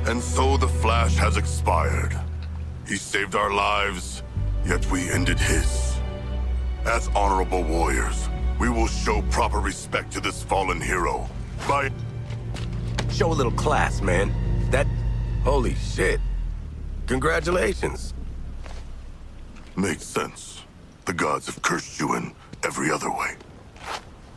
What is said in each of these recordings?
And so the Flash has expired. He saved our lives, yet we ended his. As honorable warriors, we will show proper respect to this fallen hero by... Show a little class, man. Holy shit. Congratulations. Makes sense. The gods have cursed you in every other way.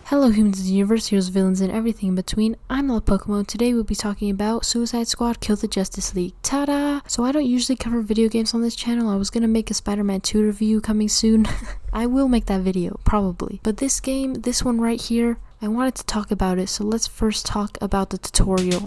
Hello humans of the universe, heroes, villains, and everything in between. I'm Love Pokemon. Today we'll be talking about Suicide Squad Kill the Justice League. Ta-da! So I don't usually cover video games on this channel. I was gonna make a Spider-Man 2 review coming soon. I will make that video, probably. But this game, this one right here, I wanted to talk about it, so let's first talk about the tutorial.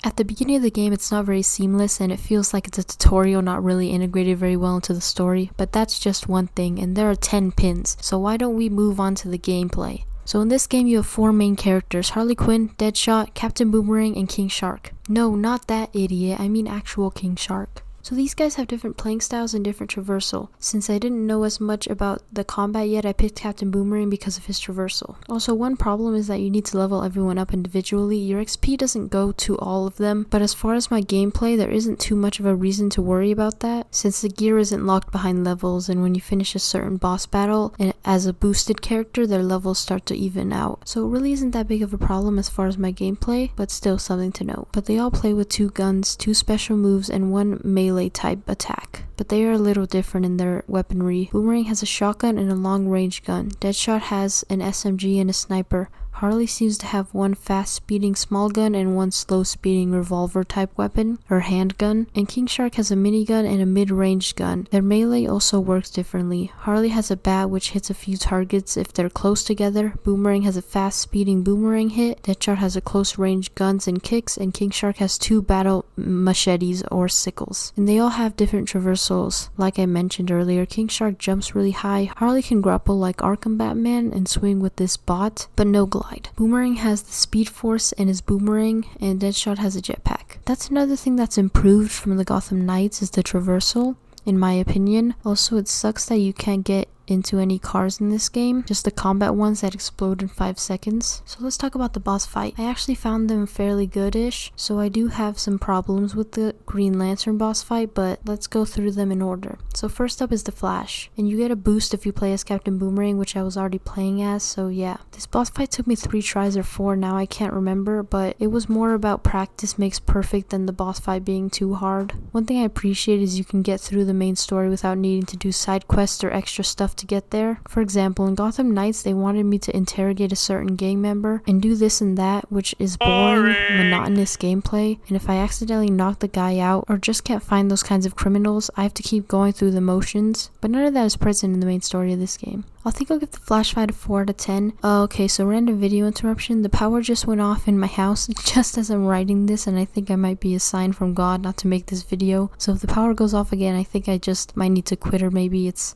At the beginning of the game, it's not very seamless and it feels like it's a tutorial not really integrated very well into the story, but that's just one thing, and there are 10 pins, so why don't we move on to the gameplay. So in this game you have 4 main characters: Harley Quinn, Deadshot, Captain Boomerang, and King Shark. No, not that idiot, I mean actual King Shark. So these guys have different playing styles and different traversal. Since I didn't know as much about the combat yet, I picked Captain Boomerang because of his traversal. Also, one problem is that you need to level everyone up individually. Your XP doesn't go to all of them, but as far as my gameplay, there isn't too much of a reason to worry about that, since the gear isn't locked behind levels, and when you finish a certain boss battle, and as a boosted character, their levels start to even out. So it really isn't that big of a problem as far as my gameplay, but still something to note. But they all play with 2 guns, 2 special moves, and 1 melee type attack, but they are a little different in their weaponry. Boomerang has a shotgun and a long range gun. Deadshot has an SMG and a sniper. Harley seems to have 1 fast speeding small gun and 1 slow speeding revolver type weapon, or handgun, and King Shark has a minigun and a mid-range gun. Their melee also works differently. Harley has a bat which hits a few targets if they're close together. Boomerang has a fast speeding boomerang hit. Deadshot has a close range guns and kicks, and King Shark has 2 battle machetes or sickles. And they all have different traversals. Like I mentioned earlier, King Shark jumps really high. Harley can grapple like Arkham Batman and swing with this bot, but no glide. Boomerang has the Speed Force and his boomerang, and Deadshot has a jetpack. That's another thing that's improved from the Gotham Knights, is the traversal, in my opinion. Also, it sucks that you can't get into any cars in this game, just the combat ones that explode in 5 seconds. So let's talk about the boss fight. I actually found them fairly good-ish, so I do have some problems with the Green Lantern boss fight, but let's go through them in order. So first up is the Flash, and you get a boost if you play as Captain Boomerang, which I was already playing as, so yeah. This boss fight took me 3 tries or 4, now I can't remember, but it was more about practice makes perfect than the boss fight being too hard. One thing I appreciate is you can get through the main story without needing to do side quests or extra stuff to get there. For example, in Gotham Knights, they wanted me to interrogate a certain gang member and do this and that, which is boring, monotonous gameplay, and if I accidentally knock the guy out or just can't find those kinds of criminals, I have to keep going through the motions, but none of that is present in the main story of this game. I think I'll give the Flash fight a 4 out of 10. Okay, so random video interruption. The power just went off in my house just as I'm writing this, and I think I might be a sign from God not to make this video. So if the power goes off again, I think I just might need to quit, or maybe it's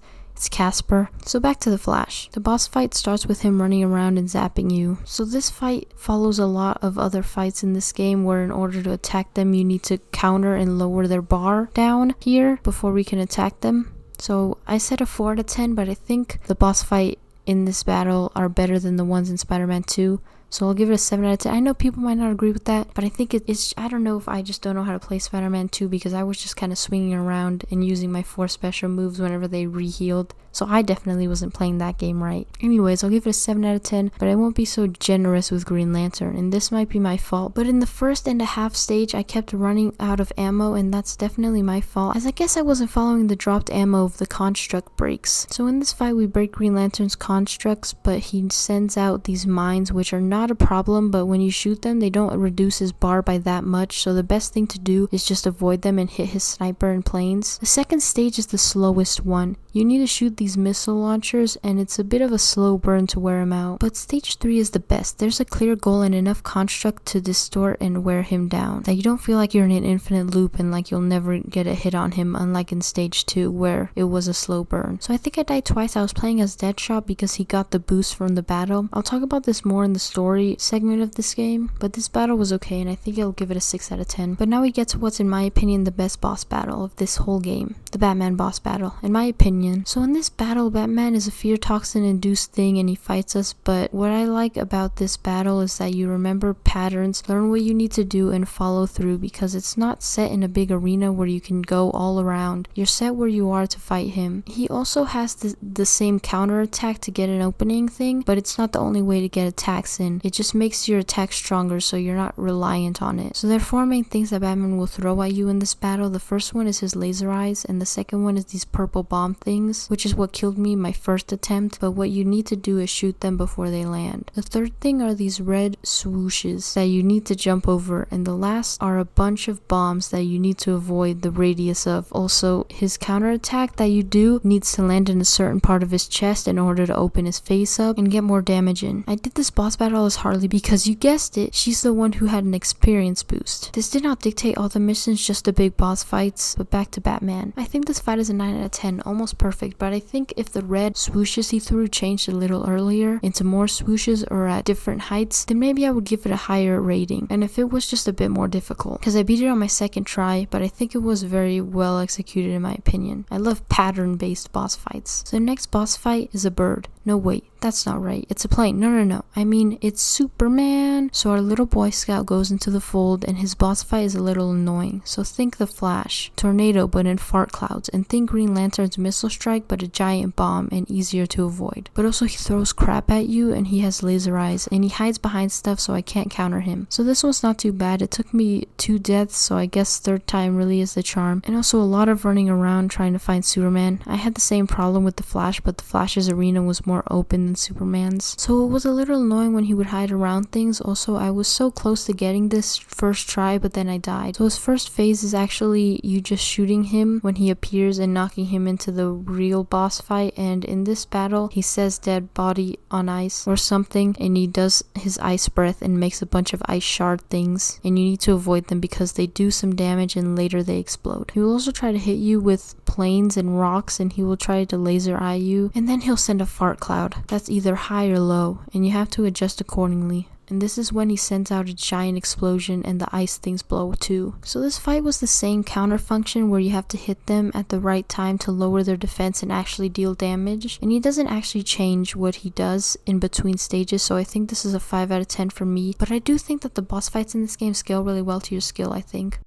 Casper. So back to the Flash. The boss fight starts with him running around and zapping you. So this fight follows a lot of other fights in this game, where in order to attack them you need to counter and lower their bar down here before we can attack them. So I said a 4 out of 10, but I think the boss fight in this battle are better than the ones in Spider-Man 2. So I'll give it a 7 out of 10. I know people might not agree with that, but I think it's I don't know if I just don't know how to play Spider-Man 2, because I was just kind of swinging around and using my 4 special moves whenever they re-healed. So I definitely wasn't playing that game right. Anyways, I'll give it a 7 out of 10, but I won't be so generous with Green Lantern, and this might be my fault. But in the first and a half stage, I kept running out of ammo, and that's definitely my fault, as I guess I wasn't following the dropped ammo of the construct breaks. So in this fight, we break Green Lantern's constructs, but he sends out these mines, which are not a problem, but when you shoot them, they don't reduce his bar by that much, so the best thing to do is just avoid them and hit his sniper and planes. The second stage is the slowest one. You need to shoot these missile launchers, and it's a bit of a slow burn to wear him out. But stage 3 is the best. There's a clear goal and enough construct to distort and wear him down, that you don't feel like you're in an infinite loop and like you'll never get a hit on him, unlike in stage 2 where it was a slow burn. So I think I died twice. I was playing as Deadshot because he got the boost from the battle. I'll talk about this more in the story story segment of this game, but this battle was okay and I think I'll give it a 6 out of 10. But now we get to what's in my opinion the best boss battle of this whole game, the Batman boss battle, in my opinion. So in this battle, Batman is a fear toxin induced thing and he fights us, but what I like about this battle is that you remember patterns, learn what you need to do, and follow through, because it's not set in a big arena where you can go all around. You're set where you are to fight him. He also has the same counter attack to get an opening thing, but it's not the only way to get attacks in. It just makes your attack stronger so you're not reliant on it. So there are 4 main things that Batman will throw at you in this battle. The first one is his laser eyes, and the second one is these purple bomb things, which is what killed me my first attempt, but what you need to do is shoot them before they land. The third thing are these red swooshes that you need to jump over, and the last are a bunch of bombs that you need to avoid the radius of. Also, his counterattack that you do needs to land in a certain part of his chest in order to open his face up and get more damage in. I did this boss battle as Harley because you guessed it, she's the one who had an experience boost. This did not dictate all the missions, just the big boss fights, but back to Batman. I think this fight is a 9 out of 10, almost perfect, but I think if the red swooshes he threw changed a little earlier into more swooshes or at different heights, then maybe I would give it a higher rating, and if it was just a bit more difficult, because I beat it on my second try, but I think it was very well executed in my opinion. I love pattern based boss fights. So the next boss fight is a bird. No wait, that's not right. It's a plane. No. I mean, it's Superman. So our little Boy Scout goes into the fold and his boss fight is a little annoying. So think the Flash, tornado but in fart clouds, and think Green Lantern's missile strike but a giant bomb and easier to avoid. But also he throws crap at you and he has laser eyes and he hides behind stuff so I can't counter him. So this one's not too bad. It took me 2 deaths, so I guess third time really is the charm. And also a lot of running around trying to find Superman. I had the same problem with the Flash, but the Flash's arena was more open than Superman's, so it was a little annoying when he would hide around things. Also, I was so close to getting this first try, but then I died. So his first phase is actually you just shooting him when he appears and knocking him into the real boss fight, and in this battle he says dead body on ice or something, and he does his ice breath and makes a bunch of ice shard things, and you need to avoid them because they do some damage and later they explode. He will also try to hit you with planes and rocks, and he will try to laser eye you, and then he'll send a fart cloud that's either high or low, and you have to adjust accordingly. And this is when he sends out a giant explosion and the ice things blow too. So this fight was the same counter function where you have to hit them at the right time to lower their defense and actually deal damage. And he doesn't actually change what he does in between stages, so I think this is a 5 out of 10 for me. But I do think that the boss fights in this game scale really well to your skill, I think.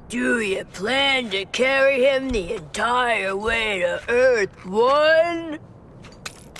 Do you plan to carry him the entire way to Earth 1?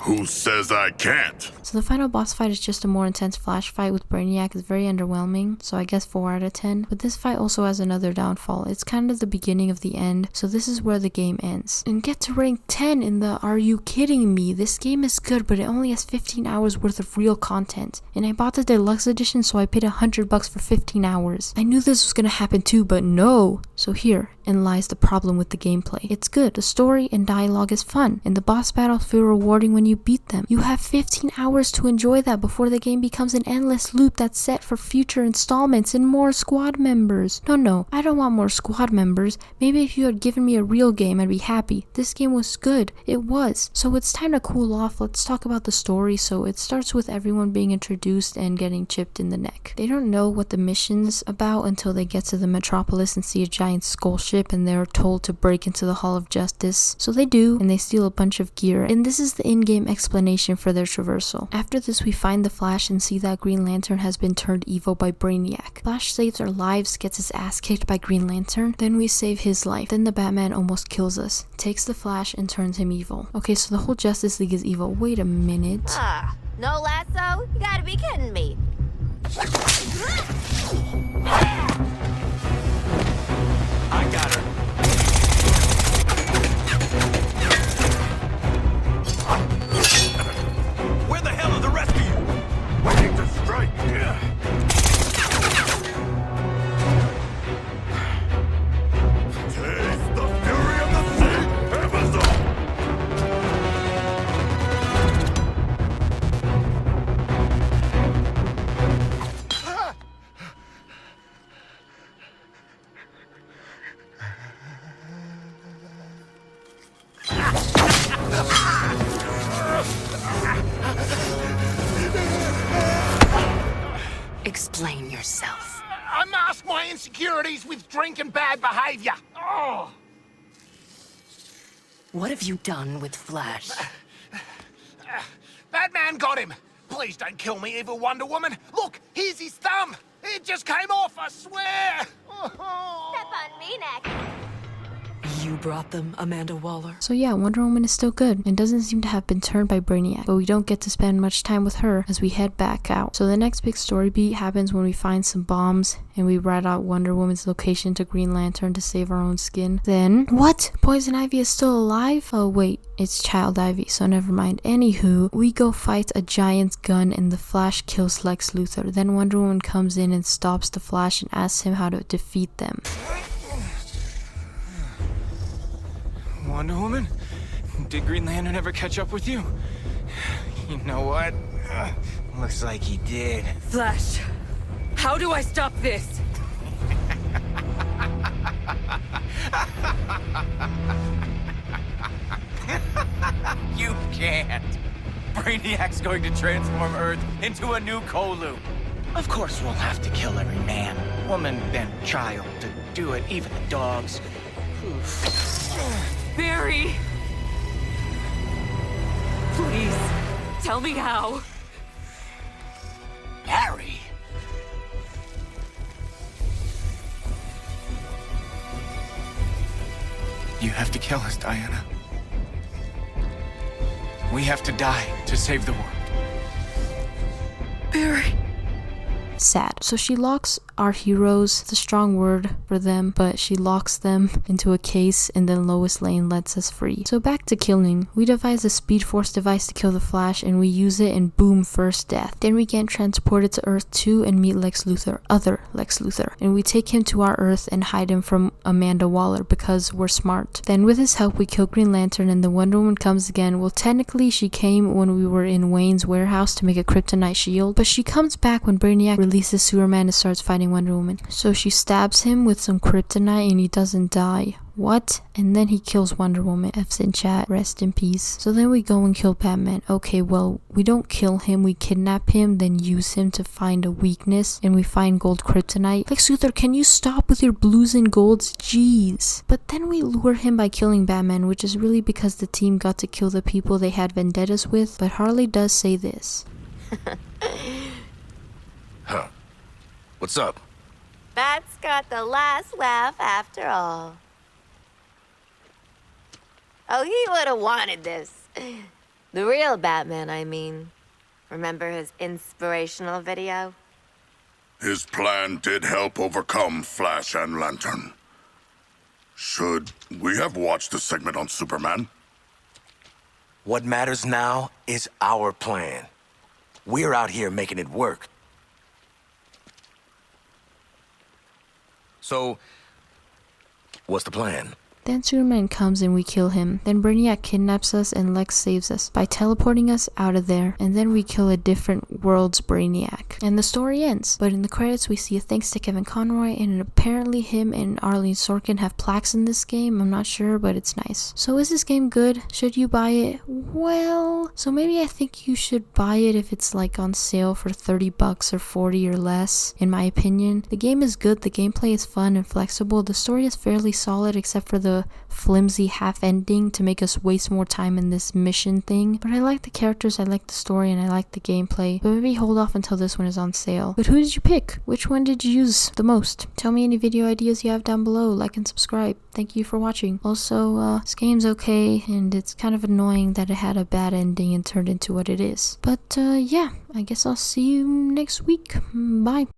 Who says I can't? So the final boss fight is just a more intense Flash fight with Brainiac. It's very underwhelming, so I guess 4 out of 10. But this fight also has another downfall. It's kind of the beginning of the end, so this is where the game ends. And get to rank 10 in the are you kidding me? This game is good, but it only has 15 hours worth of real content. And I bought the deluxe edition, so I paid $100 for 15 hours. I knew this was gonna happen too, but no! So here lies the problem with the gameplay. It's good, the story and dialogue is fun, and the boss battles feel rewarding when you beat them. You have 15 hours to enjoy that before the game becomes an endless loop that's set for future installments and more squad members. No, I don't want more squad members. Maybe if you had given me a real game, I'd be happy. This game was good. It was. So it's time to cool off. Let's talk about the story. So it starts with everyone being introduced and getting chipped in the neck. They don't know what the mission's about until they get to the Metropolis and see a giant skull ship, and they're told to break into the Hall of Justice. So they do, and they steal a bunch of gear, and this is the in-game explanation for their traversal. After this, we find the Flash and see that Green Lantern has been turned evil by Brainiac. Flash saves our lives, gets his ass kicked by Green Lantern, then we save his life. Then the Batman almost kills us, takes the Flash and turns him evil. Okay, so the whole Justice League is evil. Wait a minute. No lasso? You gotta be kidding me. I got her. Where the hell are the rest of you? Waiting to strike. Taste the fury of the sea, Amazon! Explain yourself. I mask my insecurities with drink and bad behavior. Oh. What have you done with Flash? Batman got him. Please don't kill me, evil Wonder Woman. Look, here's his thumb. It just came off, I swear. Step on me next. You brought them, Amanda Waller? So yeah, Wonder Woman is still good and doesn't seem to have been turned by Brainiac, but we don't get to spend much time with her as we head back out. So the next big story beat happens when we find some bombs and we rat out Wonder Woman's location to Green Lantern to save our own skin. Then, what? Poison Ivy is still alive? Oh wait, it's Child Ivy, so never mind. Anywho, we go fight a giant gun and the Flash kills Lex Luthor. Then Wonder Woman comes in and stops the Flash and asks him how to defeat them. Wonder Woman? Did Green Lantern ever catch up with you? You know what? Looks like he did. Flash, how do I stop this? You can't. Brainiac's going to transform Earth into a new Kolu. Of course we'll have to kill every man, woman, and child to do it, even the dogs. Barry! Please, tell me how. Harry! You have to kill us, Diana. We have to die to save the world. Barry. Sad. So she locks our heroes, it's a strong word for them, but she locks them into a case and then Lois Lane lets us free. So back to killing. We devise a Speed Force device to kill the Flash and we use it and boom, first death. Then we get transported to Earth 2 and meet Lex Luthor, other Lex Luthor. And we take him to our Earth and hide him from Amanda Waller because we're smart. Then with his help we kill Green Lantern and the Wonder Woman comes again. Well, technically she came when we were in Wayne's warehouse to make a kryptonite shield, but she comes back when Brainiac releases Superman and starts fighting Wonder Woman. So she stabs him with some kryptonite and he doesn't die. What? And then he kills Wonder Woman. F's in chat. Rest in peace. So then we go and kill Batman. Okay, well, we don't kill him. We kidnap him, then use him to find a weakness. And we find gold kryptonite. Lex Luthor, can you stop with your blues and golds? Jeez. But then we lure him by killing Batman, which is really because the team got to kill the people they had vendettas with. But Harley does say this. Huh. What's up? Bat's got the last laugh after all. Oh, he would have wanted this. The real Batman, I mean. Remember his inspirational video? His plan did help overcome Flash and Lantern. Should we have watched the segment on Superman? What matters now is our plan. We're out here making it work. So, what's the plan? Then Superman comes and we kill him. Then Brainiac kidnaps us and Lex saves us by teleporting us out of there. And then we kill a different world's Brainiac. And the story ends. But in the credits we see a thanks to Kevin Conroy, and apparently him and Arlene Sorkin have plaques in this game. I'm not sure, but it's nice. So is this game good? Should you buy it? Well, so maybe I think you should buy it if it's like on sale for $30 or 40 or less, in my opinion. The game is good, the gameplay is fun and flexible, the story is fairly solid except for the flimsy half ending to make us waste more time in this mission thing. But I like the characters, I like the story, and I like the gameplay. But maybe hold off until this one is on sale. But who did you pick? Which one did you use the most? Tell me any video ideas you have down below. Like and subscribe. Thank you for watching. Also, this game's okay, and it's kind of annoying that it had a bad ending and turned into what it is. But yeah, I guess I'll see you next week. Bye.